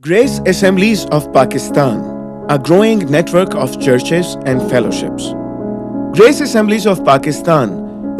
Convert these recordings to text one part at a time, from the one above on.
Grace Assemblies of Pakistan, a growing network of churches and fellowships. Grace Assemblies of Pakistan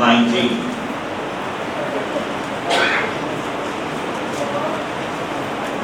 19,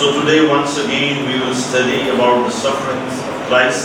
So today once again we will study about the sufferings of Christ,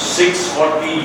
640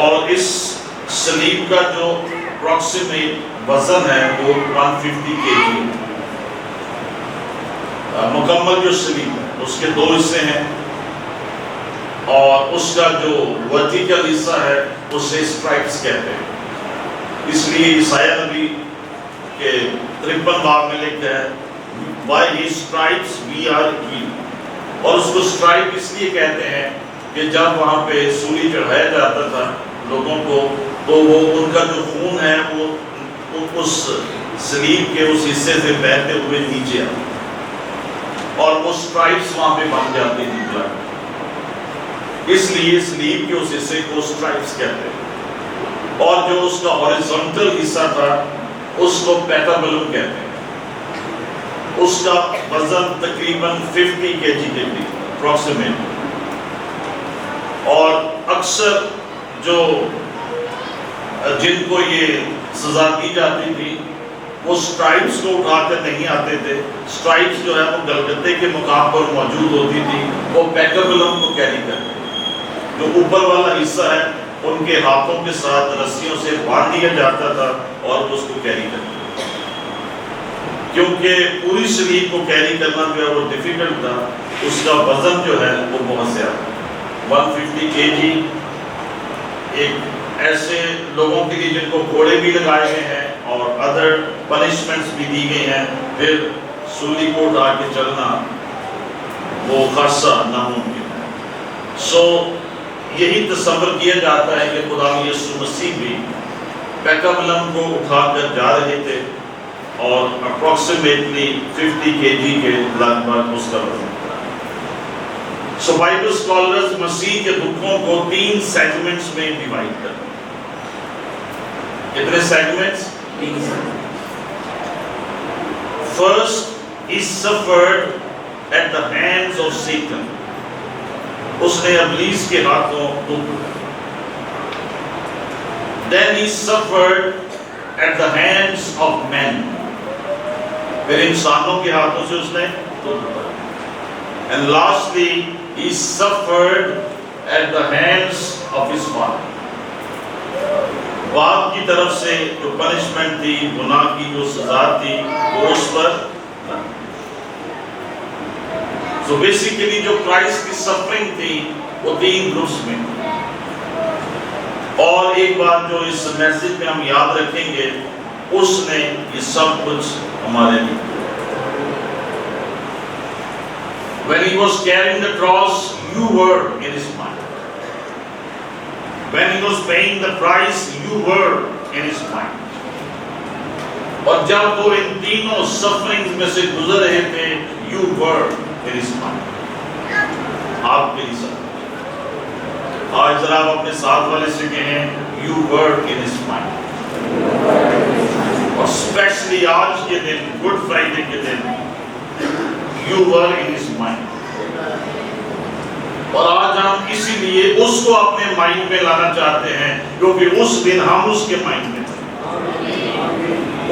اور اس سلیب کا جو approximate وزن ہے وہ 150 kg مکمل جو سلیب ہے اس کے 2 حصے ہیں، اور اس کا جو ورٹیکل حصہ ہے اسے اسٹرائپس کہتے ہیں۔ اس لیے عیسائی نبی کے 53 باب میں لکھا ہے by his stripes we are healed، اور اس کو اسٹرائپ اس لیے کہتے ہیں کہ جب وہاں پہ سولی چڑھایا جاتا تھا لوگوں کو تو وہ ان کا جو خون ہے وہ اس سلیب کے اس حصے سے بہتے ہوئے نیچے آتا اور وہ اسٹرائپس وہاں پہ بن جاتی تھی بلڈ، اس لیے سلیب کے اس حصے کو اسٹرائپس کہتے ہیں، اور جو اس کا ہاریزونٹل حصہ تھا اس کو پیٹابلم کہتے ہیں۔ اس کا وزن تقریباً 50 kg کے قریب اپروکسیمیٹ، اور اکثر جو جن کو یہ سزا دی جاتی تھی وہ سٹرائپس کو اٹھا کر نہیں آتے تھے، سٹرائپس جو ہے وہ گلگتے کے مقام پر موجود ہوتی تھی، وہ پیٹابلم کو کیری کرتے، جو اوپر والا حصہ ہے ان کے ہاتھوں کے ساتھ رسیوں سے باندھ دیا جاتا تھا اور اس کو کیری کرتے، کیونکہ پوری سلیب کو کیری کرنا جو ہے وہ ڈیفیکلٹ تھا، اس کا وزن جو ہے وہ بہت زیادہ 150 kg۔ ایک ایسے لوگوں کے لیے جن کو گھوڑے بھی لگائے گئے ہیں اور ادر پنشمنٹس بھی دی گئی ہیں، پھر سولی کو اٹھا کے چلنا وہ خاصا ناممکن ہے۔ سو یہی تصور کیا جاتا ہے کہ خدا یسوع مسیح بھی پیٹابلم کو اٹھا کر جا رہے تھے، اور اپروکسیمیٹلی 50 kg کے لگ بھگ اس کا وزن۔ سو بائبل اسکالرز مسیح کے دکھوں کو 3 سیگمنٹس میں ڈیوائڈ کرتے ہیں۔ کتنے segments? 3 segments. First he suffered at the hands of Satan، اس نے ابلیس کے ہاتھوں دکھ اٹھائے۔ Then he suffered at the hands of men، پھر انسانوں کے ہاتھوں سے اس نے دکھ اٹھایا۔ And lastly he suffered at the hands of his father، باپ کی طرف سے جو پنشمنٹ تھی، گناہ کی جو سزا تھی وہ اس پر۔ So basically جو کرائسٹ کی سفرنگ تھی وہ 3 گروپس میں تھی، اور ایک بات جو اس میسج میں ہم یاد رکھیں گے، اس نے یہ سب کچھ ہمارے لیے۔ When he was carrying the cross, you were in his mind. When he was paying the price, you were in his mind. اور جب وہ ان تینوں سفرنگز میں سے گزر رہے تھے، you were in his mind، آپ کے لیے۔ آج ذرا آپ اپنے ساتھ والے سے کہیں you were in his mind، اور اسپیشلی آج کے دن گڈ فرائیڈے کے دن you were in his mind۔ اور آج ہم اسی لیے اس کو اپنے مائنڈ میں لانا چاہتے ہیں، کیونکہ اس دن ہم اس کے مائنڈ میں تھے،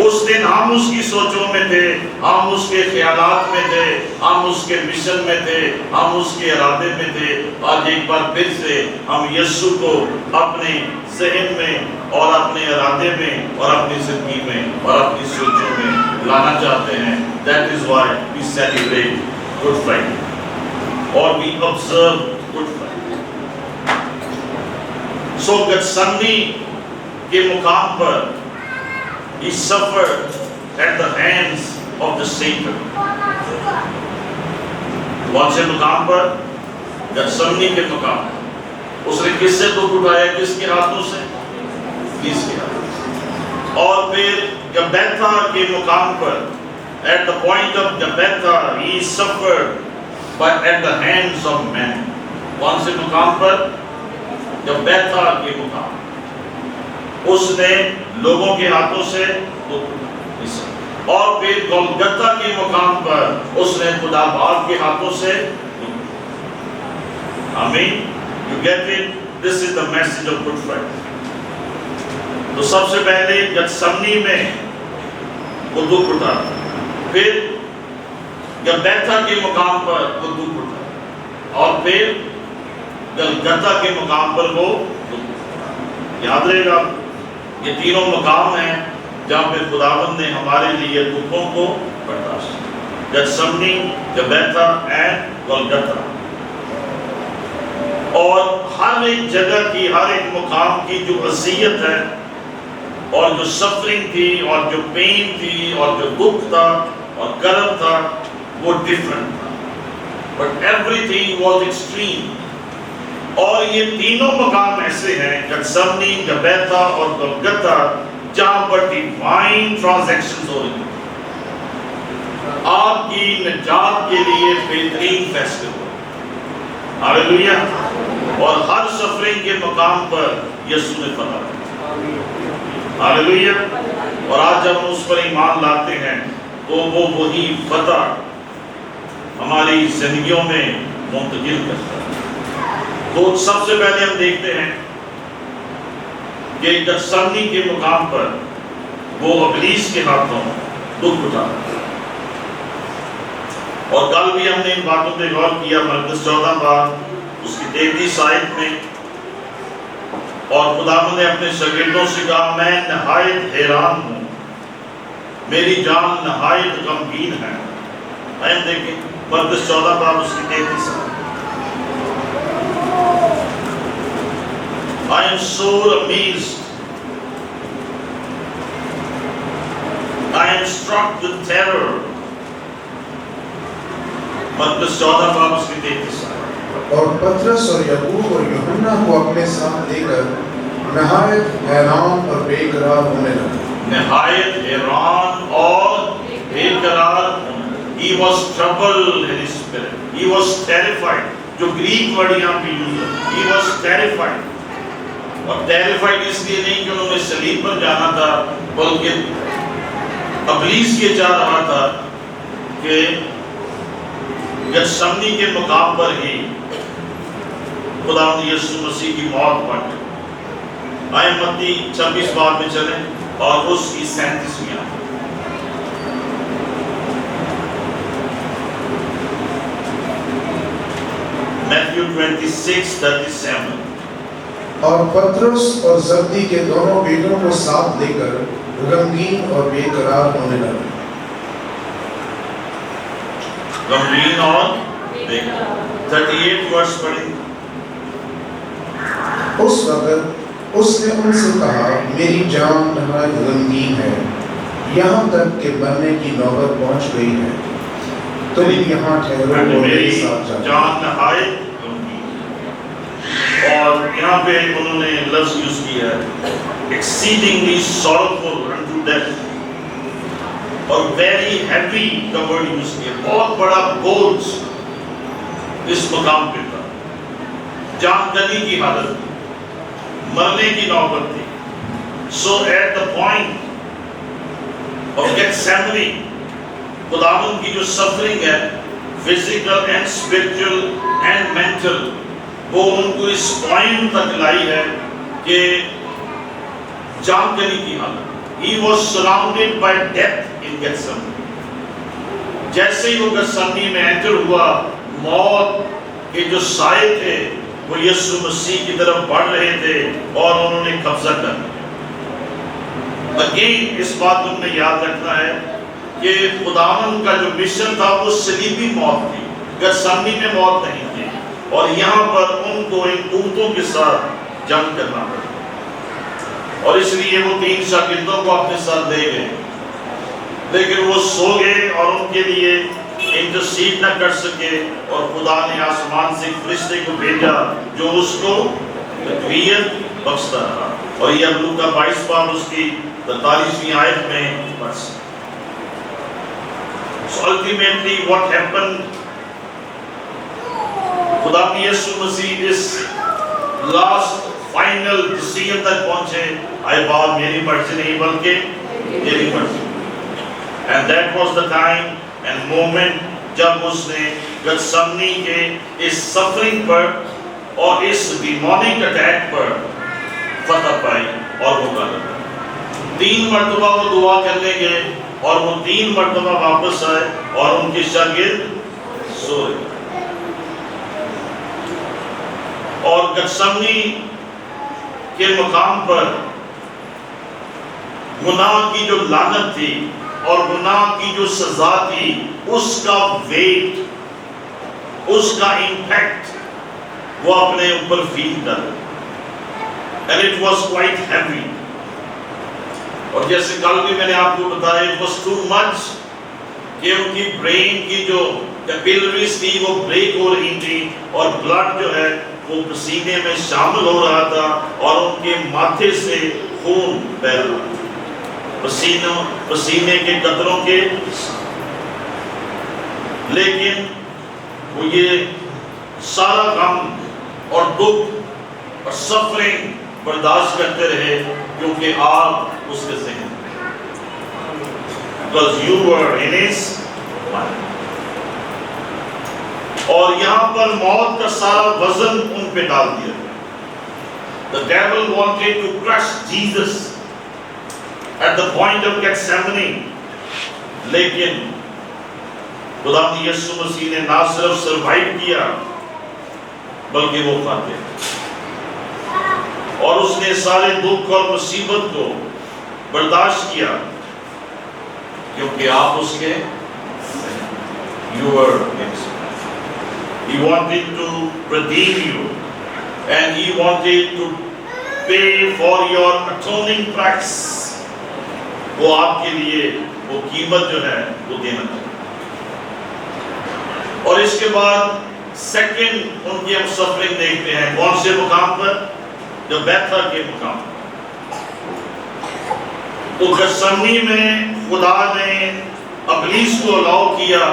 اس دن ہم اس کی سوچوں میں تھے، ہم اس کے خیالات میں تھے، ہم اس کے مشن میں تھے، ہم اس کے ارادے میں تھے۔ آج ایک بار پھر سے ہم یسوع کو اپنے ذہن میں اور اپنے ارادے میں اور اپنی زندگی میں اور اپنی سوچوں میں لانا چاہتے ہیں۔ That is why we celebrate Good Friday اور we observe Good Friday۔ So گتسمنی کے مقام پر he suffered at the hands of the Satan۔ کون سے مقام پر؟ گتسمنی کے مقام پر۔ اس نے کس سے دکھ اٹھایا؟ کس کے ہاتھوں سے؟ ابلیس کے ہاتھوں سے۔ اور پھر گبیتھا کے مقام پر at the point of Gabbatha he suffered but at the hands of men۔ کون سے مقام پر؟ گبیتھا کے مقام، اس نے لوگوں کے ہاتھوں سے دکھ، اور پھر گلگتہ کے مقام پر اس نے خدا باپ کے ہاتھوں سے دکھ۔ آمین۔ You get it? This is the message of Good Friday۔ تو سب سے پہلے گتسمنی میں وہ دکھ اٹھا، پھر گبیتھا کے مقام پر وہ دکھ اٹھا، اور پھر گلگتہ کے مقام پر وہ دکھ اٹھا۔ یاد رہے گا یہ تینوں مقام ہیں جہاں پہ خداوند نے ہمارے لیے دکھوں کو برداشت کیا، گتسمنی، گبیتا اینڈ گلگتا۔ اور ہر ایک جگہ کی، ہر ایک مقام کی جو اذیت ہے اور جو سفرنگ تھی اور جو پین تھی اور جو دکھ تھا اور کرب تھا وہ ڈیفرنٹ تھا، but every thing was extreme. اور یہ تینوں مقام ایسے ہیں، گتسمنی، گبیتا اور گلگتا، جہاں پر ڈیوائن ٹرانزیکشنز ہو رہی ہیں، آپ کی نجات کے لیے بہترین فیصلے ہو۔ ہاللیلویہ۔ اور ہر سفرنگ کے مقام پر یسوع نے فتح کی۔ ہاللیلویہ۔ اور آج جب ہم اس پر ایمان لاتے ہیں تو وہ وہی فتح ہماری زندگیوں میں منتقل کرتا ہے۔ تو سب سے پہلے ہم دیکھتے ہیں کہ گتسمنی کے مقام پر وہ ابلیس کے ہاتھوں دکھ اٹھا، اور کل بھی ہم نے ان باتوں پہ غور کیا، مرکز 14 باب اس کی 33 آیت میں، اور خداوند نے اپنے شاگردوں سے کہا میں نہایت حیران ہوں، میری جان نہایت غمگین ہے۔ ہم دیکھیں مرکز 14 باب اس کی 33 آیت۔ I am so amazed. I am struck with terror. مرکز 14 باب اس کی 33 آیت۔ اور پترس اور یعقوب اور یوحنا کو اپنے ساتھ لے کر نہایت حیران اور بے قرار ہونے لگا۔ نہایت حیران اور بے قرار ہونے لگا۔ He was troubled in his spirit. He was terrified. جو گریک ورڈ یہاں پہ یوز ہے، He was terrified۔ اور ٹیریفائڈ اس لیے نہیں کہ انہوں نے صلیب پر جانا تھا، بلکہ ابلیس یہ چاہ رہا تھا کہ گتسمنی کے مقام پر ہی خداوند یسوع مسیح کی موت پڑ گئی۔ آئے متی 26 باب میں چلیں اور اس کی 37ویں آیت۔ میتھیو 26:37۔ اور پترس اور زبدی کے دونوں بیٹوں کو ساتھ لے کر غمگین اور بے قرار ہونے لگے۔ غمگین اور بے قرار۔ 38 ورس پڑھیں۔ اس وقت اس نے ان سے کہا میری جان نہایت غمگین ہے، یہاں تک کہ مرنے کی نوبت پہنچ گئی ہے، تم یہاں ٹھہرو اور میرے ساتھ جاؤ۔ جان نہایت غمگین، اور یہاں پہ انہوں نے لفظ یوز کیا ہے exceedingly sorrowful unto death، اور very heavy کا ورڈ یوز کیا، بہت بڑا بوجھ اس مقام پہ تھا، جان کنی کی حالت تھی، مرنے کی نوبت تھی۔ So at the point of Gethsemane، خداوند کی جو سفرنگ ہے physical and spiritual and mental, وہ ان کو اس پوائنٹ تک لائی ہے کہ جان کنی کی حالت۔ He was surrounded by death in Gethsemane۔ جیسے ہی وہ گتسمنی میں انٹر ہوا، موت کے جو سائے تھے وہ یسوع مسیح کی طرف بڑھ رہے تھے اور انہوں نے قبضہ کر لیا۔ اگین اس بات تم نے یاد رکھنا ہے کہ خداوند کا جو مشن تھا وہ صلیبی موت تھی، گتسمنی میں موت نہیں تھی، اور یہاں پر ان کو ان قوتوں کے ساتھ جنگ کرنا پڑا، اور اس لیے وہ 3 شاگردوں کو اپنے ساتھ لے گئے، لیکن وہ سو گئے اور ان کے لیے انٹرسیڈ نہ کر سکے، اور خدا نے آسمان سے ایک فرشتے کو بھیجا جو اس کو تقویت بخشتا رہا، اور یہ اب لوکا 22 باب اس کی 43ویں آیت میں پڑھ سکتے۔ So ultimately what happened، خدا کی یسوع مسیح اس لاسٹ فائنل ڈیسیژن تک پہنچے، آئے بات میری مرضی نہیں بلکہ تیری مرضی۔ And that was the time and moment جب اس نے گتسمنی کے اس سفرنگ پر اور اس ڈیمونک اٹیک پر فتح پائی اور وہ غالب ہوئے۔ 3 مرتبہ وہ دعا کرنے گئے اور وہ 3 مرتبہ واپس آئے اور ان کے شاگرد سو رہے۔ اور گتسمنی کے مقام پر گناہ کی جو لعنت تھی اور گناہ کی جو سزا تھی، اس کا ویٹ، اس کا امپیکٹ وہ اپنے اوپر فیل کر، and it was quite heavy. اور جیسے کل بھی میں نے آپ کو بتایا it was too much کہ ان کی برین کی جو کیپلریز تھی وہ بریک ہو رہی تھی اور بلڈ جو ہے وہ پسینے میں شامل ہو رہا تھا اور ان کے ماتھے سے خون بہہ رہا تھا، پسینے کے قطروں کے، لیکن وہ یہ سارا غم اور دکھ اور سفرنگ برداشت کرتے رہے کیونکہ آپ اس کے ذہن میں، because you were in his mind. اور یہاں پر موت کا سارا وزن ان پہ ڈال دیا. The devil wanted to crush Jesus at the point of Gethsemane, لیکن خدا یسوع مسیح نے نہ صرف سروائیو کیا بلکہ وہ فاتح، اور اس نے سارے دکھ اور مصیبت کو برداشت کیا کیونکہ آپ اس کے you were his. He wanted to redeem you and he wanted to pay for your atoning price. وہ آپ کے لیے وہ قیمت جو ہے وہ دینا چاہتا. اور اس کے بعد سیکنڈ ان کی ہم سفرنگ دیکھتے ہیں کون سے مقام پر؟ جو بیتھا کے مقام پر. تو گثسمنی میں خدا نے ابلیس کو الاؤ کیا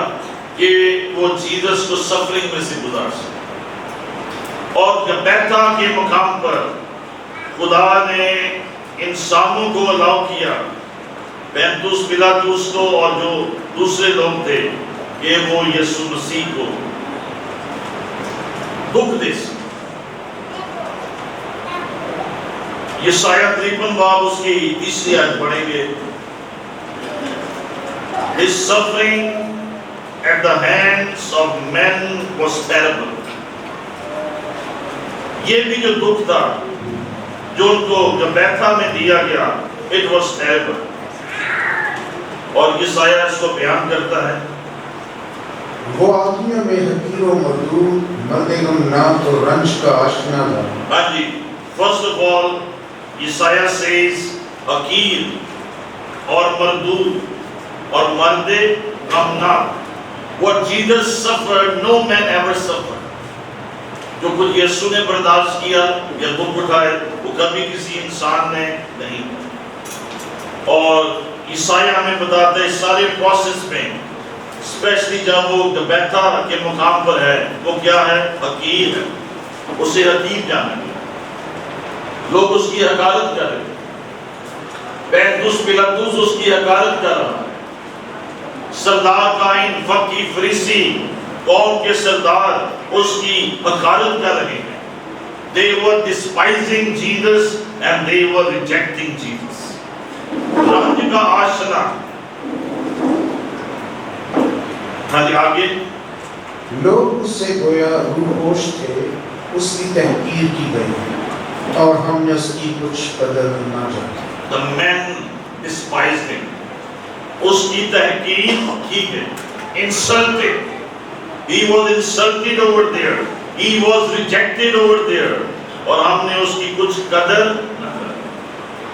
کہ وہ جیزس کو سفرنگ میں سے گزار سکے، اور جب بیتھا کے مقام پر خدا نے انسانوں کو الاؤ کیا، پینتوس پلاطس کو اور جو دوسرے لوگ تھے، کہ وہ یسوع مسیح کو دکھ دے سکے. یسایہ 53 باب اس کی تیسری آیت پڑھیں گے. His suffering at the hands of men was terrible. یہ بھی جو دکھ تھا جو ان کو جو بیتھا میں دیا گیا، it was terrible. اور یسایہ اس کو بیان کرتا ہے، وہ آدمیوں میں حقیر و مردود، مرد غم نام تو رنج کا آشنا تھا. ہاں جی. First of all, Isaiah says حقیر اور مردود اور مرد غمناک. What Jesus suffered, no man ever suffered. جو کچھ یسوع نے برداشت کیا یا دکھ اٹھائے وہ کبھی کسی انسان نے نہیں. اور عیسائیہ میں بتاتے ہیں سارے پروسیس میں، اسپیشلی جب وہ بیتھا کے مقام پر ہے، وہ کیا ہے؟ حقیر ہے. اسے حقیر جانا گیا، لوگ اس کی حقارت کر رہے. پینتوس پلاطس اس کی حقارت کر رہا ہے. سردار کائن، فقی، فریسی، قوم کے سردار اس کی حقارت کر رہے ہیں. They were despising Jesus and they were rejecting Jesus. رنج کا آشنا. ہاں جی آگے. لوگ اس سے گویا روح پوش تھے، اس کی تحقیر کی گئی اور ہم نے اس کی کچھ قدر نہ جانی. The men despised him. اس کی تحقیر کی گئی. Insulted. He was insulted over there. He was rejected over there. اور ہم نے اس کی کچھ قدر نہ کری.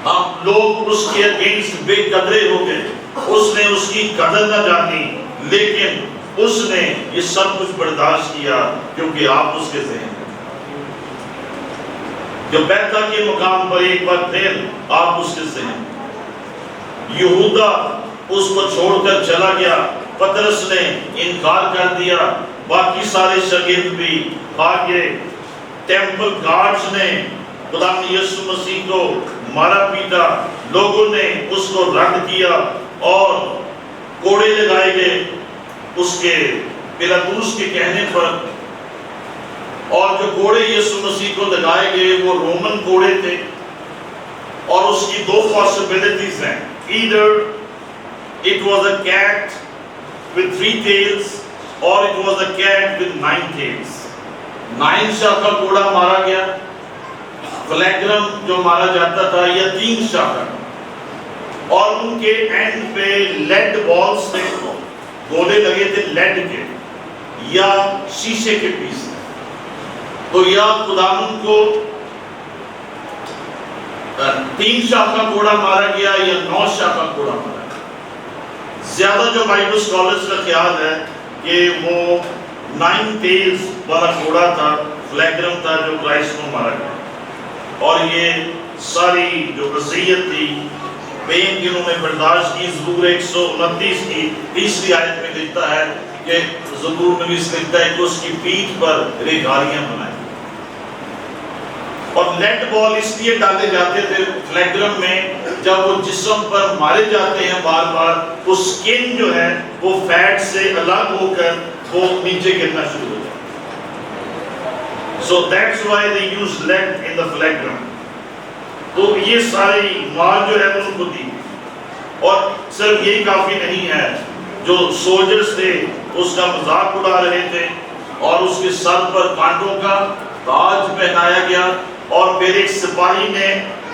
ہم لوگ اس کے اگینسٹ بے قدرے ہو گئے. اس نے اس کی قدر نہ جانی، لیکن اس نے یہ سب کچھ برداشت کیا کیونکہ آپ اس کے ذہن میں. جو بیتھا کے مقام پر ایک بار پھر آپ اس کے ذہن میں. یہودا اس کو چھوڑ کر چلا گیا، پترس نے انکار کر دیا، باقی سارے شاگرد بھی آگے. ٹیمپل گارڈز نے خدا یسوع مسیح کو مارا پیٹا، لوگوں نے اس کو رد کیا اور کوڑے لگائے گئے اس کے پلاطس کے کہنے پر. اور جو کوڑے یسوع مسیح کو لگائے گئے وہ رومن کوڑے تھے. اور اس کی دو پاسبلٹیز ہیں، either it was a cat with 3 tails or it was a cat with 9 tails. 9 شاخ کا کوڑا مارا گیا فلیگرم جو مارا جاتا تھا یا 3 شاخہ، اور ان کے اینڈ پہ لیڈ بالز تھے، گولے لگے تھے لیڈ کے یا شیشے کے پیس. تو یا خداوند کو 3 شاخہ گھوڑا مارا گیا یا 9 شاخہ گھوڑا مارا گیا. زیادہ جو بائبل اسکالرز کا خیال ہے کہ وہ 9 ٹیلز والا گھوڑا تھا، فلیگرم تھا جو کرائسٹ کو مارا گیا. اور یہ ساری جو اذیت تھی بین کی انہوں نے برداشت کی. زبور 129 کی 3 آیت میں لکھتا ہے کہ زبور نویس لکھتا ہے کہ اس کی پیٹھ پر ریگاریاں بنائی. اور لیڈ بال اس لیے ڈالے جاتے تھے فلیگرم میں، جب وہ جسم پر مارے جاتے ہیں بار بار تو سکن جو ہے وہ فیٹ سے الگ ہو کر وہ نیچے گرنا شروع ہو جاتا. So that's why they use lead in the flagram. تو یہ ساری مال جو ہے ان کو دی. اور صرف یہی کافی نہیں ہے، جو سولجرز تھے اس کا مذاق اڑا رہے تھے اور اس کے سر پر کانٹوں کا تاج پہنایا گیا، اور پھر ایک سپاہی نے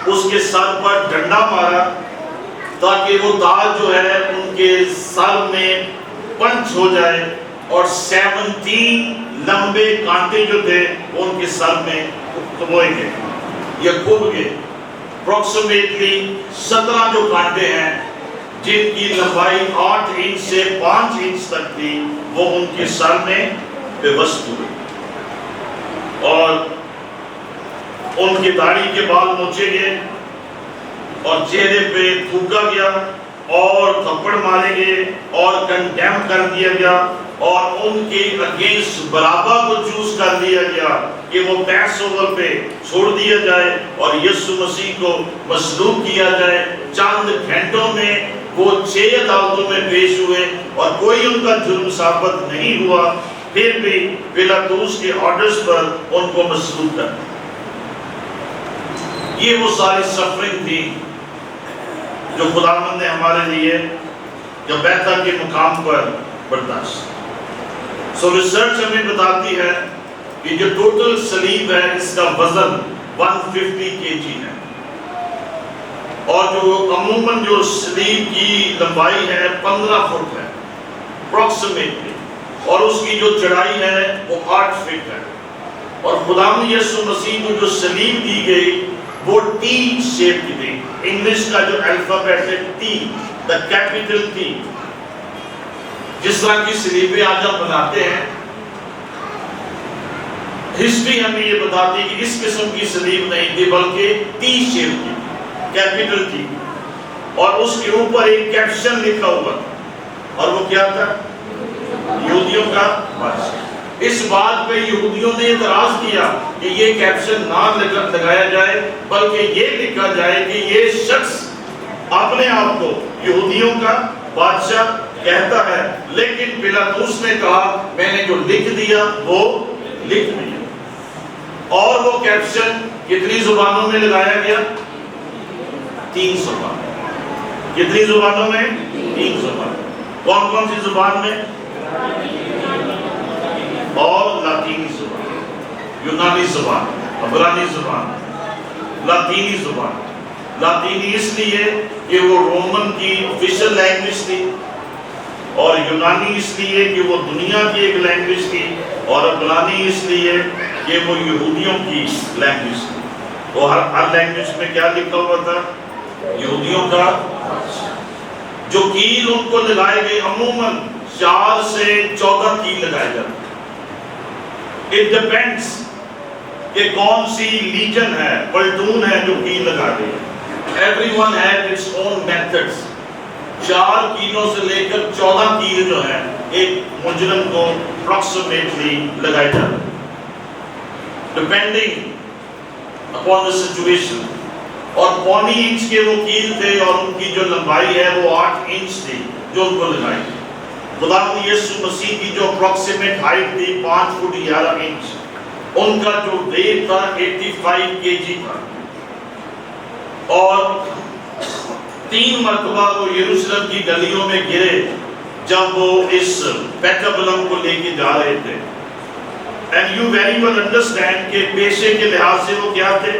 اس کے سر پر ڈنڈا مارا تاکہ وہ تاج جو ہے ان کے سر میں پنچ ہو جائے، اور 17 لمبے کانٹے جو تھے وہ ان کے سر میں کھبوئے گئے یا کھب گئے. اپروکسیمیٹلی 17 جو کانٹے ہیں جن کی لمبائی 8 انچ سے 5 انچ تک تھی، وہ ان کے سر میں پیوست ہوئے، اور ان کی داڑھی کے بال نوچے گئے اور چہرے پہ تھوکا گیا اور تھپڑ مارے گئے اور کنڈیم کر دیا گیا، اور ان کے اگینسٹ برابا کو چوز کر دیا گیا کہ وہ پیس اوور پہ چھوڑ دیا جائے اور یسوع مسیح کو مصلوب کیا جائے. چند گھنٹوں میں وہ 6 عدالتوں میں پیش ہوئے اور کوئی ان کا جرم ثابت نہیں ہوا، پھر بھی پیلاطس کے آرڈرز پر ان کو مصلوب کر دیا. یہ وہ ساری سفرنگ تھی جو خداوند نے ہمارے لیے جو بیتھا کے مقام پر برداشت. سو ریسرچ ہمیں بتاتی ہے کہ جو ٹوٹل صلیب ہے اس کا وزن 150 kg ہے، اور جو عموماً جو صلیب کی لمبائی ہے 15 فٹ ہے اپروکسیمیٹلی، اور اس کی جو چڑھائی ہے وہ 8 فٹ ہے. اور خداوند یسوع مسیح کو جو صلیب دی گئی وہ ٹی شیپ کی تھی. انگلش کا جو الفابیٹ ہے ٹی، دا کیپیٹل ٹی. جس طرح کی صلیبیں آج ہم بناتے ہیں، ہسٹری ہمیں یہ بتاتی ہے کہ اس قسم کی صلیب نہیں تھی بلکہ ٹی شیپ کی، کیپیٹل ٹی، اور اس کے اوپر ایک کیپشن لکھا ہوا تھا، اور وہ کیا تھا؟ یہودیوں کا بادشاہ. اس بات پہ یہودیوں نے اعتراض کیا کہ یہ کیپشن نہ لگایا جائے بلکہ یہ لکھا جائے کہ یہ شخص اپنے آپ کو یہودیوں کا بادشاہ کہتا ہے. لیکن پیلاطس نے کہا میں نے جو لکھ دیا وہ لکھ دیا. اور وہ کیپشن کتنی زبانوں میں لگایا گیا؟ 3 زبان. کتنی زبانوں میں؟ 3 زبان. کون کون سی زبان میں؟ اور لاطینی زبان، یونانی زبان، عبرانی زبان، لاطینی زبان. لاطینی اس لیے کہ وہ رومن کی آفیشل لینگویج تھی، اور یونانی اس لیے کہ وہ دنیا کی ایک لینگویج تھی، اور عبرانی اس لیے کہ وہ یہودیوں کی لینگویج تھی. تو ہر لینگویج میں کیا لکھا ہوا تھا؟ یہودیوں کا. جو کیل ان کو لگائے گئے عموماً 4 سے 14 کیل لگائے جاتے. It depends کہ کون سی لیجن ہے، پلٹون ہے جو کیل لگا رہی ہے. Everyone has its own methods. 4 کیلوں سے لے کر 14 کیل جو ہے ایک مجرم کو approximately لگائے جاتے ہیں depending upon the situation. اور 1.25 انچ کے وہ کیل تھے، اور ان کی جو لمبائی ہے وہ 8 انچ تھی جو ان کو لگائی. خداوند یسوع مسیح کی جو اپروکسیمیٹ ہائٹ تھی 5 فٹ 11 انچ، ان کا جو ویٹ تھا 85 kg تھا. اور 3 مرتبہ وہ یروشلم کی گلیوں میں گرے جب وہ اس پیٹابلم کو لے کے جا رہے تھے. And you very well understand کہ پیشے کے لحاظ سے وہ کیا تھے؟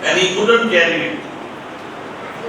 and he couldn't carry it.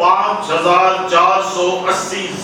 5480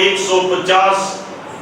150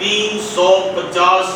350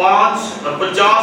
50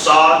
7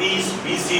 30 BC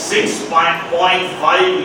6.5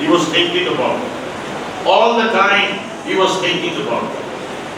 he was thinking about it all the time, he was thinking about it।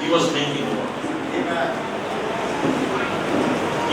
he was thinking about it।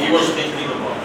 He was thinking about it।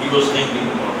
he was thinking about it।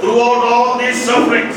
Throughout all these sufferings,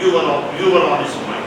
you were on his mind।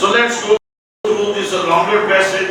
So let's go through this longer passage,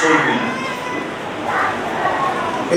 16।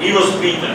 he was beaten।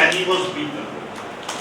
and he was beaten।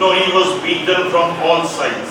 no, he was beaten from all sides।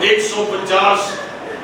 150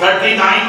39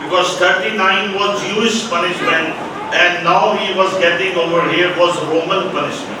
because 39 was Jewish punishment and now he was getting over here was Roman punishment।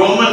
Roman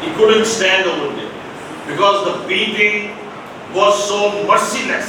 he couldn't stand over there because the beating was so merciless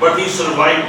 but he survived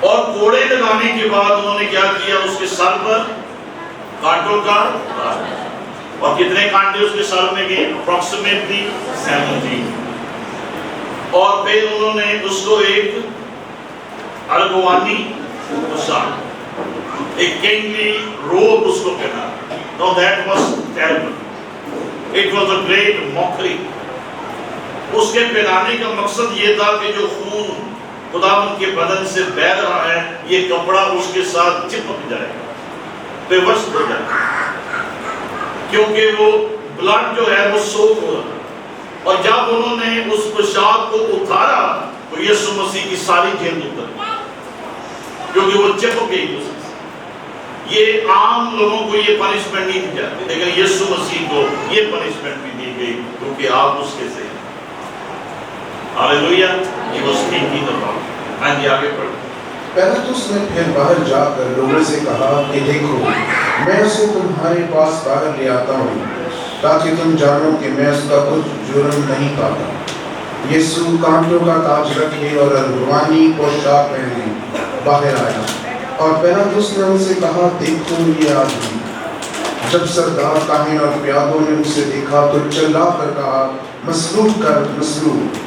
اور کوڑے لگانے کے بعد انہوں نے کیا کیا؟ اس کے سر پر کانٹوں کا تاج۔ اور کتنے کانٹے اس کے سر میں گئے؟ اپروکسیمیٹلی 70۔ اور پھر انہوں نے اس کو ایک ارغوانی پوشاک، ایک کینگلی روب اس کو پہنا۔ Now that was terrible. It was a great mockery. اس کے پہنانے کا مقصد یہ تھا کہ جو خون خداوند کے بدن سے بہہ رہا ہے، یہ کپڑا اس کے ساتھ چپک جائے، پیوست ہو جائے، کیونکہ وہ بلڈ جو ہے وہ سوک ہو رہا۔ اور جب انہوں نے اس پوشاک کو اتارا تو یسوع مسیح کی ساری جلد اتر، کیونکہ وہ چپک گئی اس سے۔ یہ عام لوگوں کو یہ پنشمنٹ نہیں دی جاتی، لیکن یسوع مسیح کو یہ پنشمنٹ بھی دی گئی کیونکہ آپ اس کے سے۔ ہاللویا، یہ وہ تھنکنگ اباؤٹ۔ ہاں جی، آگے پڑھیں۔ پیلاطس نے پھر باہر جا کر لوگوں سے کہا کہ دیکھو، میں اسے تمہارے پاس باہر لے آتا ہوں تاکہ تم جانو کہ میں اس کا کچھ جرم نہیں پاتا۔ یسوع کانٹوں کا تاج رکھے اور ارغوانی پوشاک پہنے باہر آیا، اور پیلاطس نے ان سے کہا دیکھو یہ آدمی۔ جب سردار کاہن اور پیادوں نے اسے دیکھا تو چلا کر کہا مصلوب کر، مصلوب۔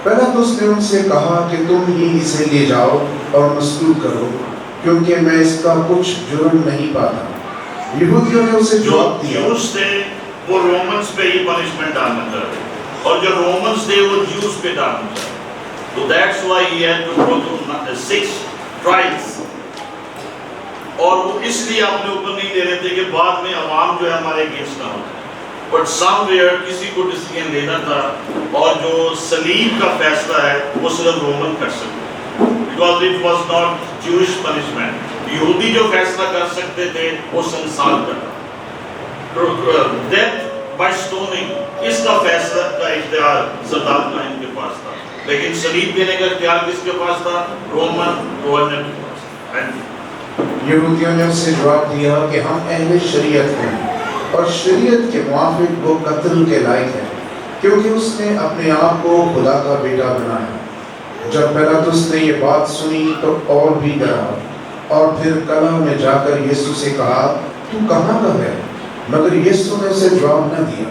پیلاطس نے ان سے کہا کہ تم ہی اسے لے جاؤ اور مصلوب کرو، کیونکہ میں اس کا کچھ جرم نہیں پاتا۔ یہودیوں نے اسے جواب دیا، وہ رومنز پہ ہی پنشمنٹ ڈالنا چاہتے، اور جو رومنز تھے وہ جیوز پہ ڈالنا چاہتے۔ تو that's why he had to go through 6 trials۔ اور وہ اس لیے اپنے اوپر نہیں لے رہے تھے کہ بعد میں عوام جو ہے ہمارے اگینسٹ نہ ہو جائے، بٹ سم ویئر کسی کو ڈیسیژن لینا تھا، اور جو صلیب کا فیصلہ ہے وہ صرف رومن کر سکتے، بیکاز اٹ واز ناٹ جوش پنشمنٹ۔ یہودی جو فیصلہ کر سکتے تھے وہ سنسار کرتا، ڈیتھ بائی اسٹوننگ، اس کا فیصلہ کا اختیار سردار کاہن کے پاس تھا، لیکن صلیب دینے کا اختیار کس کے پاس تھا؟ رومن گورنر کے پاس تھا۔ یہودیوں نے اسے جواب دیا کہ ہم اہل شریعت ہیں، اور شریعت کے موافق وہ قتل کے لائق ہے، کیونکہ اس نے اپنے آپ کو خدا کا بیٹا بنایا۔ جب پیلاطس نے یہ بات سنی تو اور بھی ڈرا، اور پھر کلہ میں جا کر یسوع سے کہا تو کہاں کا ہے؟ مگر یسوع نے اسے جواب نہ دیا۔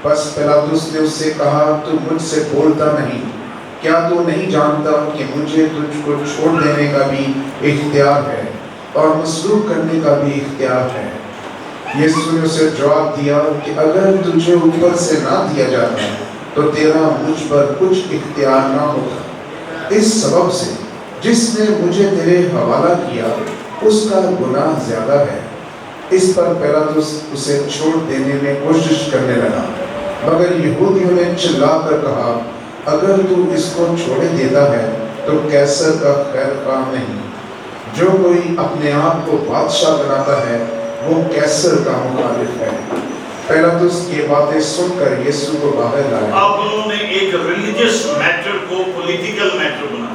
بس پیلاطس نے اس سے کہا تو مجھ سے بولتا نہیں؟ کیا تو نہیں جانتا کہ مجھے تجھ کو چھوڑ دینے کا بھی اختیار ہے اور مصلوب کرنے کا بھی اختیار ہے؟ یسوع نے اسے جواب دیا کہ اگر تجھے اوپر سے نہ دیا جاتا تو تیرا مجھ پر کچھ اختیار نہ ہوتا۔ اس سبب سے جس نے مجھے تیرے حوالہ کیا اس کا گناہ زیادہ ہے۔ اس پر پیلاطس اسے چھوڑ دینے میں کوشش کرنے لگا، مگر یہودیوں نے چلا کر کہا اگر تو اس کو چھوڑے دیتا ہے تو قیصر کا خیر خواہ نہیں۔ جو کوئی اپنے آپ کو بادشاہ بناتا ہے وہ قیصر کا مخالف ہے۔ پیلاطس یہ باتیں سن کر یسوع کو باہر لایا۔ اب انہوں نے ایک ریلیجس میٹر کو پولیٹیکل میٹر بنا،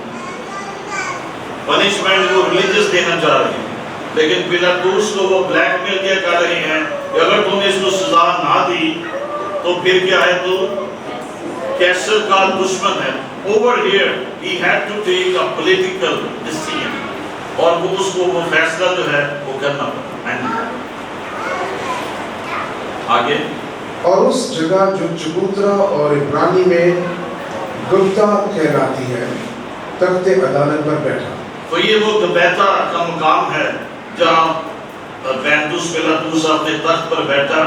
پنشمنٹ کو ریلیجس دینا چاہ رہے ہیں، لیکن پیلاطس کو وہ بلیک میل کیا کر رہے ہیں کہ اگر تم نے اس کو سزا نہ دی تو پھر کیا ہے، تو قیصر کا دشمن ہے۔ Over here he had to take a political decision، اور وہ اس کو وہ فیصلہ جو ہے وہ کرنا پڑا۔ آگے، اور اس جگہ جو چبوترا اور عبرانی میں گبتا کہلاتی ہے تخت عدالت پر بیٹھا۔ تو یہ وہ گبیتا کا مقام ہے جہاں پینتوس پیلاطس اپنے تخت پر بیٹھا،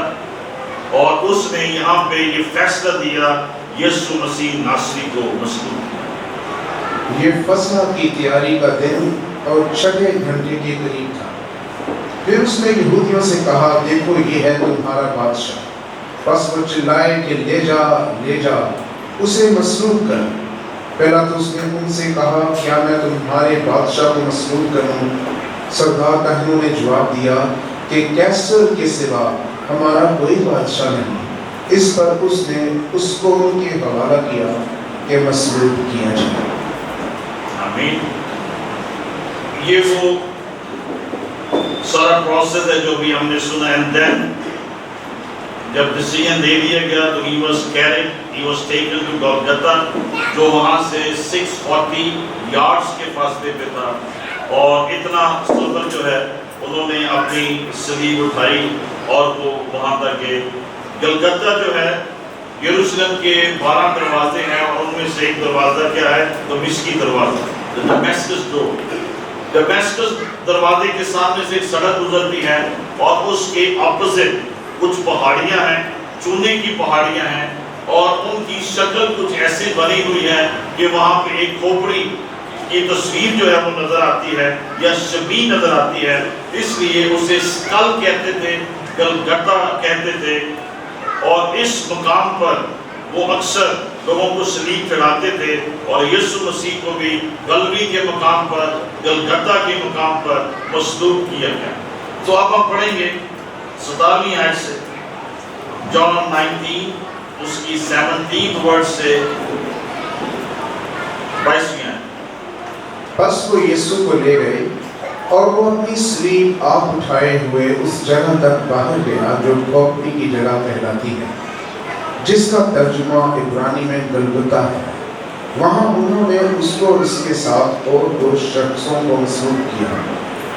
اور اس نے یہاں پہ یہ فیصلہ دیا یسوع مسیح ناصری کو مصلوب کیا۔ یہ فصح کی تیاری کا دن اور 6 گھنٹے کے قریب تھا۔ پھر اس نے یہودیوں سے کہا دیکھو یہ ہے تمہارا بادشاہ۔ پس وہ چلائے کہ لے جا لے جا، اسے مصلوب کر۔ پیلاطس نے ان سے کہا کیا میں تمہارے بادشاہ کو مصلوب کروں؟ سردار کاہنوں نے جواب دیا کہ قیصر کے سوا ہمارا کوئی بادشاہ نہیں۔ اس پر اس نے اس کو ان کے حوالہ کیا کہ مصلوب کیا جائے۔ آمین۔ یہ وہ سارا پروسیس ہے جو بھی ہم نے سنا۔ اینڈ دین جب ڈیسیژن دے دیا گیا تو he was carried, he was taken to Golgotha، جو وہاں سے 640 یارڈز کے فاصلے پہ تھا، اور اتنا سفر جو ہے انہوں نے اپنی صلیب اٹھائی اور وہ وہاں تک گئے. گلگتہ جو ہے یروشلم کے 12 دروازے ہیں اور ان میں سے ایک دروازہ کیا ہے؟ دمشقی دروازہ, ڈمیسکس ڈور. ڈمیسکس دروازے کے سامنے سے ایک سڑک گزرتی ہے اور اس کے اپوزٹ کچھ پہاڑیاں ہیں, چونے کی پہاڑیاں ہیں, اور ان کی شکل کچھ ایسے بنی ہوئی ہے کہ وہاں پہ ایک کھوپڑی کی تصویر جو ہے وہ نظر آتی ہے یا شبیہ نظر آتی ہے, اس لیے اسے اسکل کہتے تھے, گلگتہ کہتے تھے. اور اس مقام پر وہ اکثر لوگوں کو صلیب چڑھاتے تھے, اور یسوع مسیح کو بھی گلوی کے مقام پر, گلگتہ کے مقام پر مصلوب کیا گیا. تو اب ہم پڑھیں گے 17ویں آیت سے, جان 19 اس کی 17 ورڈ سے 22ویں آیت. بس وہ یسوع کو لے گئے اور وہ اپنی صلیب آپ اٹھائے ہوئے اس جگہ تک باہر گیا جو کھوپڑی کی جگہ کہلاتی ہے, جس کا ترجمہ عبرانی میں گلگتہ ہے. وہاں انہوں نے اس کو اس کے ساتھ اور 2 شخصوں کو مصلوب کیا,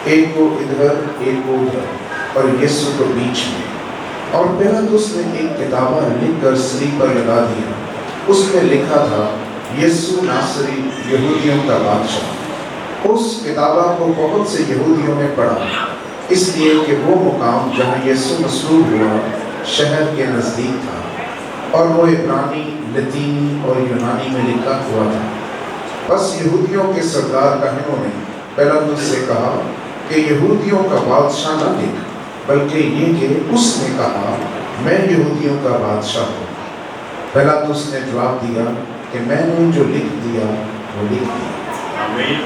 ایک کو ادھر ایک کو ادھر اور یسوع کو بیچ میں. اور پیلاطس نے ایک کتابہ لکھ کر صلیب پر لگا دیا. اس میں لکھا تھا, یسوع ناصری یہودیوں کا بادشاہ. اس کتابہ کو بہت سے یہودیوں نے پڑھا, اس لیے کہ وہ مقام جہاں یسوع مصلوب ہوا شہر کے نزدیک تھا, اور وہ عبرانی, لطینی اور یونانی میں لکھا ہوا تھا. بس یہودیوں کے سردار کاہنوں نے پیلاطس سے کہا کہ یہودیوں کا بادشاہ نہ لکھ, بلکہ یہ کہ اس نے کہا میں یہودیوں کا بادشاہ ہوں. پیلاطس نے جواب دیا کہ میں نے جو لکھ دیا وہ لکھ دیا. آمین.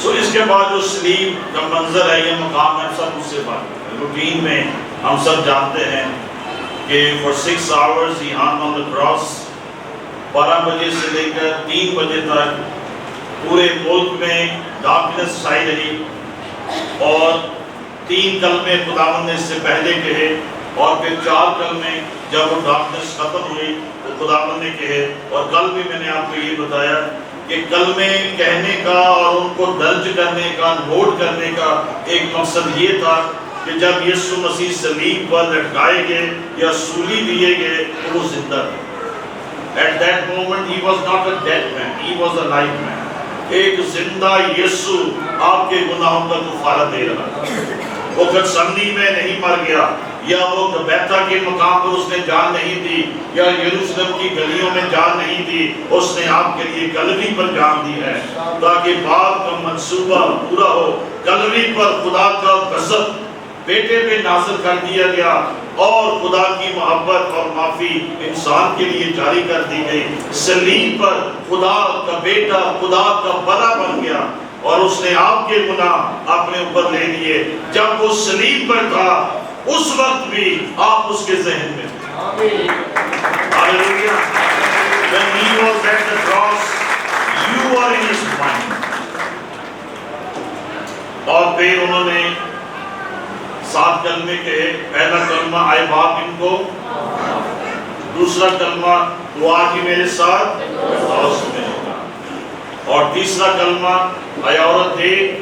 سو اس کے بعد جو صلیب کا منظر ہے, یہ مقام ہے, سب اس سے بات روٹین میں ہم سب جانتے ہیں کہ for 6 hours he hung on the cross. 12 بجے سے لے کر 3 بجے تک پورے ملک میں ڈارکنس چھائی رہی, اور 3 کلمے خداوند نے اس سے پہلے کہے, اور پھر 4 کلمے جب وہ ڈارکنس ختم ہوئی تو خداوند نے کہے. اور کل بھی میں نے آپ کو یہ بتایا کہ کلمے کہنے کا اور ان کو درج کرنے کا, نوٹ کرنے کا ایک مقصد یہ تھا کہ جب یسوع مسیح صلیب پر لٹکائے گئے یا سولی دیے گئے تو وہ زندہ تھے. At that moment he was not a dead man, he was a live man. ایک زندہ یسوع آپ کے گناہوں کا کفارہ دے رہا تھا. وہ گتسمنی میں نہیں مر گیا, یا وہ بیتھا کے مقام پر اس نے جان نہیں دی, یا یروشلم کی گلیوں میں جان نہیں دی. اس نے آپ کے لیے کلوی پر جان دی ہے تاکہ باپ کا منصوبہ پورا ہو. کلوی پر خدا کا غضب بیٹے پہ نازل کر دیا گیا, اور خدا کی محبت اور معافی انسان کے لیے جاری کر دی گئی. صلیب پر خدا کا بیٹا خدا کا بڑا بن گیا, اور اس نے آپ کے گناہ اپنے اوپر لے لیے. جب وہ صلیب پر تھا اس وقت بھی آپ اس کے ذہن میں تھے. ہاللیلویا. When he was at the cross, you were in his mind. اور پھر انہوں نے 7 کلمے کہے. پہلا کلمہ آئے باپ ان کو, دوسرا کلمہ تو آج ہی میرے ساتھ میں ہوگا, اور تیسرا کلمہ اے عورت دیکھ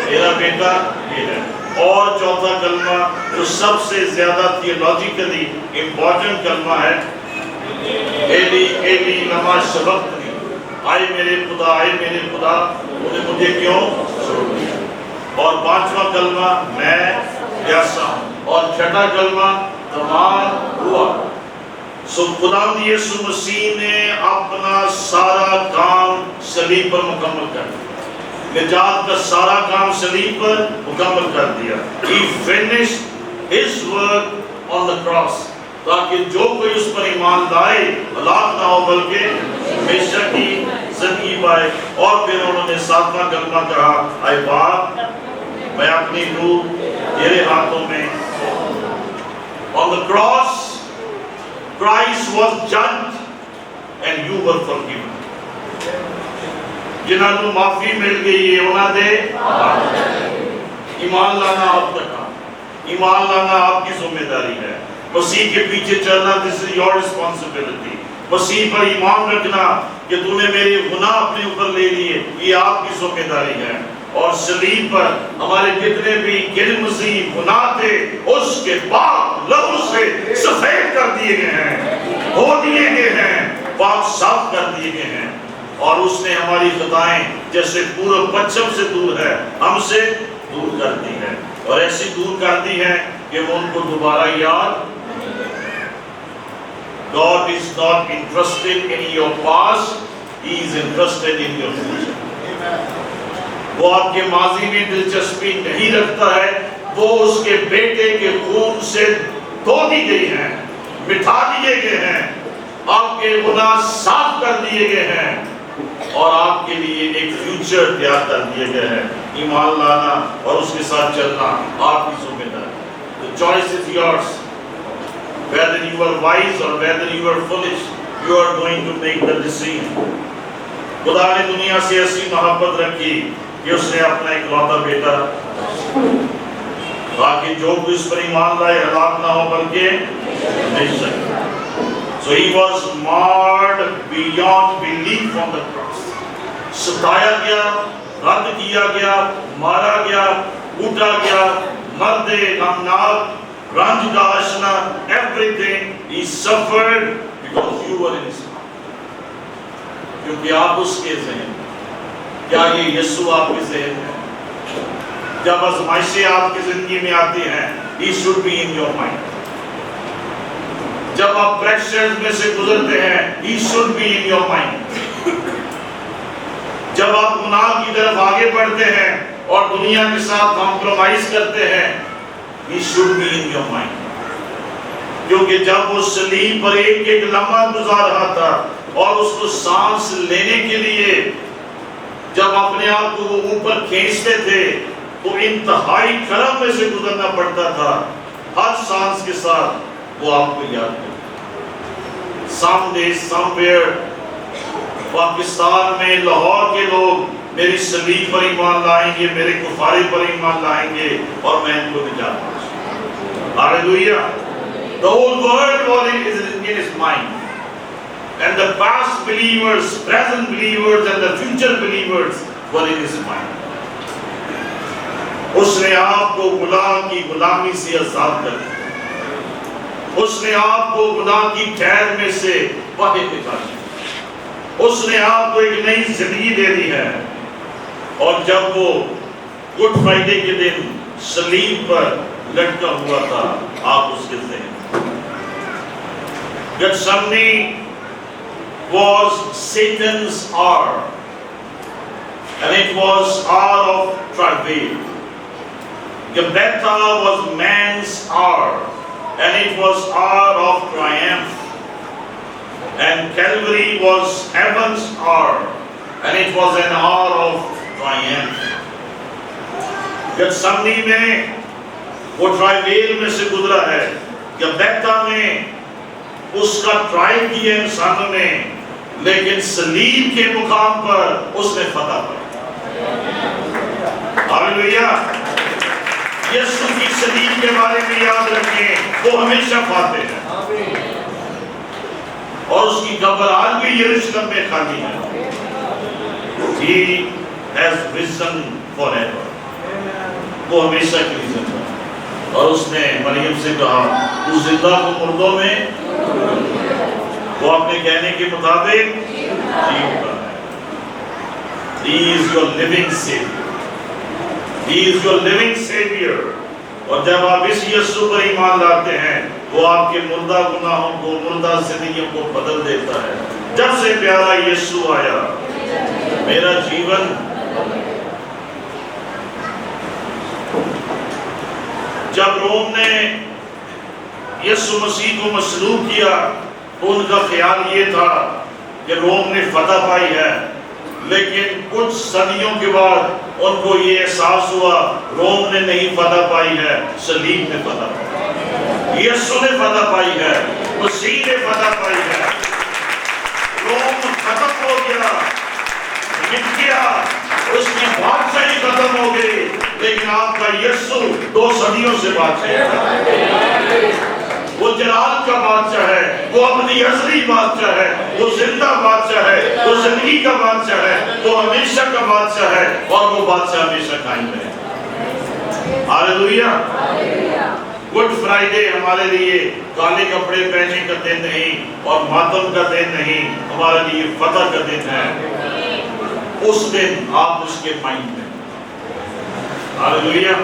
تیرا بیٹا یہ ہے, اور چوتھا کلمہ جو سب سے زیادہ تھیولوجیکلی امپورٹنٹ کلمہ ہے, ایلی ایلی لما شبقتنی, آئے میرے خدا تو نے مجھے کیوں چھوڑ دیا. اور 5واں کلمہ میں پیاسا ہوں, اور 6واں کلمہ تمام ہوا. سو خداوند یسوع مسیح نے اپنا سارا کام صلیب پر مکمل کر دیا. نجات کا سارا کام صلیب پر مکمل کر دیا. He finished his work on the cross, تاکہ جو کوئی اس پر ایمان لائے ہلاک نہ ہو بلکہ ہمیشہ کی زندگی پائے. اور پھر انہوں نے 7واں کلمہ کہا, اے باپ میں اپنی روح تیرے ہاتھوں میں. On the cross Christ was judged and you were forgiven. جنہاں نو معافی مل گئی ہے انہاں دے ایمان لانا آپ کا کام, ایمان لانا آپ کی ذمہ داری ہے. مسیح کے پیچھے چلنا, this is your responsibility. مسیح پر ایمان رکھنا کہ تو نے میرے گناہ اپنے اوپر لے لیے, یہ آپ کی ذمہ داری ہے. اور صلیب پر ہمارے جتنے بھی گنمزی گناہ تھے اس کے پاک لہو سے سفید کر دیے گئے ہیں، دھو دیے گئے ہیں، پاک صاف کر دیے گئے ہیں، اور اس نے ہماری خطائیں جیسے پورب پچھم سے دور ہے ہم سے دور کر دی ہے، اور ایسی دور کر دی ہے کہ وہ ان کو دوبارہ یاد. God is not interested in your past, He is interested in your future. وہ آپ کے ماضی میں دلچسپی نہیں رکھتا ہے، وہ اس کے بیٹے کے خون سے دھو دی گئی ہیں، مٹھا دیے گئے ہیں، آپ کے گناہ صاف کر دیے گئے ہیں، اور آپ کے لیے ایک فیوچر تیار کر دیے گئے ہیں. ایمان لانا اور اس کے ساتھ چلنا آپ کی ذمہ داری. The choice is yours. Whether you are wise or whether you are foolish, you are going to make the decision. خدا نے دنیا سے ایسی محبت رکھی کہ اس نے اپنا اکلوتا بیٹا تاکہ جو کوئی اس پر ایمان لائے ہلاک نہ ہو بلکہ نہیں سکے. So he was marred beyond belief on the cross. ستایا گیا، رد کیا گیا، مارا گیا، کوٹا گیا، مرد غمناک، رنج کا اشنا، everything he suffered because you were in his heart. کیونکہ آپ اس کے ذہن. کیا یہ یسوع آپ کے ذہن ہے؟ جب آزمائشیں آپ کی زندگی میں آتی ہیں he should be in your mind. جب آپ پریشرز میں سے گزرتے ہیں he should be in your mind. جب آپ گناہ کی طرف آگے بڑھتے ہیں اور دنیا کے ساتھ کمپرومائز کرتے ہیں he should be in your mind. کیونکہ جب وہ صلیب پر ایک ایک لمحہ گزار رہا تھا اور اس کو سانس لینے کے لیے جب اپنے آپ کو وہ اوپر کھینچتے تھے تو انتہائی کرم میں سے گزرنا پڑتا تھا. ہر سانس کے ساتھ وہ آپ کو یاد کرتا. Someday, somewhere پاکستان میں لاہور کے لوگ میری صلیب پر ایمان لائیں گے، میرے کفارے پر ایمان لائیں گے اور میں ان کو نجات بخشوں. Hallelujah. The whole world was in his mind. And the past believers, present believers and the future believers were in his mind. اس نے آپ کو گناہ کی غلامی سے آزاد کر دیا. اس نے آپ کو گناہ کی قید میں سے باہر نکالا. اس نے آپ کو ایک نئی زندگی دے دی ہے. اور جب وہ گڈ فرائیڈے کے دن صلیب پر لٹکا ہوا تھا آپ اس کے ذہن. Gethsemane was Satan's hour, and it was hour of travail. Gabbatha was man's hour, and it was hour of triumph. And Calvary was heaven's hour, and it was an hour of triumph. Gethsemane میں وہ trial میں سے گزرا ہے. گبتھا میں اس کا try کیا انسانوں نے، لیکن صلیب کے مقام پر اس نے فتح پائی. ہاللیلویہ. یسوع کی صلیب کے بارے میں یاد رکھیں، وہ ہمیشہ فاتح ہے اور اس کی قبر آج بھی یروشلم میں خالی ہے. He has risen forever. وہ ہمیشہ کے لیے زندہ ہے. اور اس نے مریم سے کہا تو زندہ کو مردوں میں، وہ اپنے کہنے کے مطابق جیتا ہے. He is your living savior. He is your living savior. اور جب آپ اس یسوع پر ایمان لاتے ہیں وہ آپ کے مردہ گناہوں کو، مردہ زندگیوں کو بدل دیتا ہے. جب سے پیارا یسوع آیا میرا جیون جب روم نے یسوع مسیح کو مصلوب کیا تو ان کا خیال یہ تھا کہ روم نے فتح پائی ہے، لیکن کچھ صدیوں کے بعد ان کو یہ احساس ہوا روم نے نہیں فتح پائی ہے، صلیب نے فتح پائی. یسوع نے فتح پائی ہے، مسیح نے فتح پائی ہے. روم ختم ہو گیا، مٹ گیا، اس کی بادشاہی ختم ہو گئی، لیکن آپ کا یسوع 2 صدیوں سے بادشاہ ہے. وہ جلال کا بادشاہ ہے، وہ وہ اپنی ازلی بادشاہ ہے، وہ زندہ بادشاہ ہے، وہ زندگی کا بادشاہ ہے، وہ ہمیشہ کا بادشاہ ہے، اور وہ بادشاہ ہمیشہ قائم ہے۔ ہاللیلویا۔ گڈ فرائیڈے ہمارے لیے کالے کپڑے پہننے کا دن نہیں اور ماتم کا دن نہیں، ہمارے لیے فتح کا دن ہے۔ اس دن آپ اس کے مائنڈ میں، ہاللیلویا۔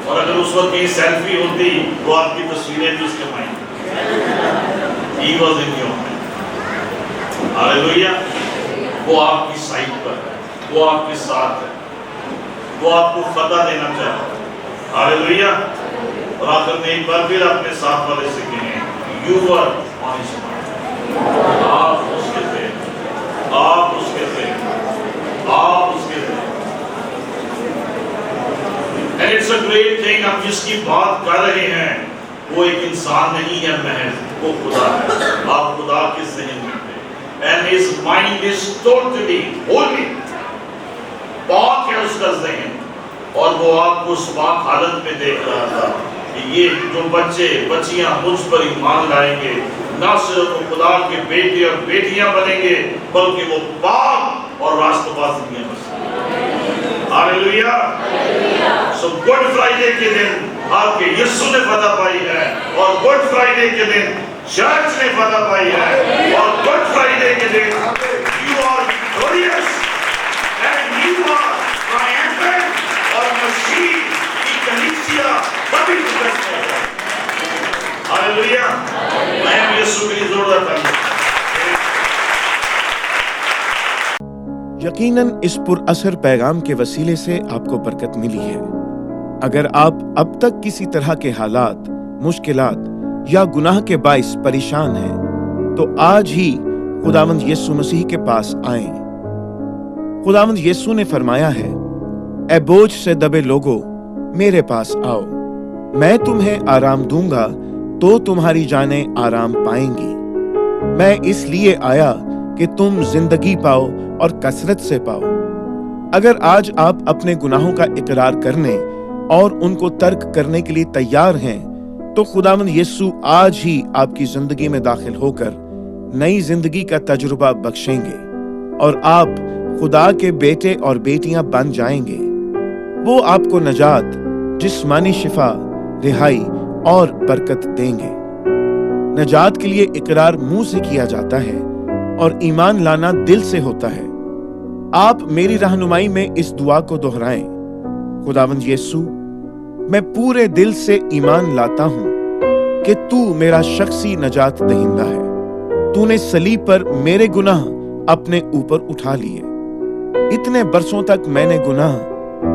اور اگر اس وقت کہیں سیلفی ہوتی تو آپ کی تصویریں بھی اس کے مائنڈ میں، he was in your mind, hallelujah. وہ آپ کی سائٹ پر ہے، وہ آپ کے ساتھ ہے، وہ آپ کو فتح دینا چاہتا ہے، ہاللیلویا۔ اور آخر میں ایک بار پھر اپنے ساتھ والے سے کہیں you were on his mind, آپ اس کے تھے، آپ اس کے تھے، آپ اس کے تھے۔ And it's a great thing، ہم جس کی بات کر رہے ہیں وہ ایک انسان نہیں ہے محض، وہ خدا ہے۔ آپ خدا کے ذہن میں تھے، and his mind is totally holy، پاک ہے اس کا ذہن، اور وہ آپ کو اس پاک حالت میں دیکھ رہا تھا کہ یہ جو بچے بچیاں مجھ پر ایمان لائیں گے، نہ صرف وہ خدا کے بیٹے اور بیٹیاں بنیں گے بلکہ وہ پاک اور راست باز دنیا بسیں گے۔ ہاللیلویا۔ سو گڈ فرائیڈے کے دن آپ کے یسوع نے فتح پائی ہے، اور گڈ فرائیڈے کے دن چرچ نے فتح پائی ہے، اور گڈ فرائیڈے کے دن you are victorious and you are triumphant, اور مسیح کی کلیسیا بڑی قدرت ہے۔ ہاللیلویا۔ میں یسوع کی ضرورت ہے۔ یقیناً اس پر اثر پیغام کے وسیلے سے آپ کو برکت ملی ہے۔ اگر آپ اب تک کسی طرح کے حالات، مشکلات یا گناہ کے باعث پریشان ہیں تو آج ہی خداوند یسوع مسیح کے پاس آئیں۔ خداوند یسوع نے فرمایا ہے، اے بوجھ سے دبے لوگو میرے پاس آؤ، میں تمہیں آرام دوں گا تو تمہاری جانیں آرام پائیں گی۔ میں اس لیے آیا کہ تم زندگی پاؤ اور کثرت سے پاؤ۔ اگر آج آپ اپنے گناہوں کا اقرار کرنے اور ان کو ترک کرنے کے لیے تیار ہیں تو خداوند یسوع آج ہی آپ کی زندگی میں داخل ہو کر نئی زندگی کا تجربہ بخشیں گے، اور آپ خدا کے بیٹے اور بیٹیاں بن جائیں گے۔ وہ آپ کو نجات، جسمانی شفا، رہائی اور برکت دیں گے۔ نجات کے لیے اقرار منہ سے کیا جاتا ہے اور ایمان لانا دل سے ہوتا ہے۔ آپ میری رہنمائی میں اس دعا کو دہرائیں، خداوند یسوع، میں پورے دل سے ایمان لاتا ہوں کہ تو میرا شخصی نجات دہندہ ہے۔ تو نے صلیب پر میرے گناہ اپنے اوپر اٹھا لیے۔ اتنے برسوں تک میں نے گناہ،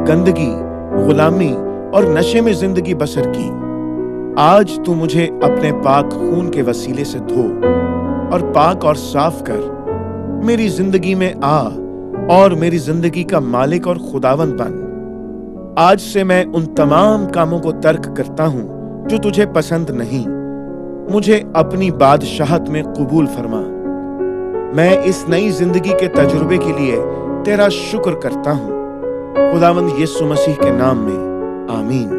گندگی، غلامی اور نشے میں زندگی بسر کی۔ آج تو مجھے اپنے پاک خون کے وسیلے سے دھو اور پاک اور صاف کر، میری زندگی میں آ اور میری زندگی کا مالک اور خداوند بن۔ آج سے میں ان تمام کاموں کو ترک کرتا ہوں جو تجھے پسند نہیں۔ مجھے اپنی بادشاہت میں قبول فرما۔ میں اس نئی زندگی کے تجربے کے لیے تیرا شکر کرتا ہوں، خداوند یسوع مسیح کے نام میں، آمین۔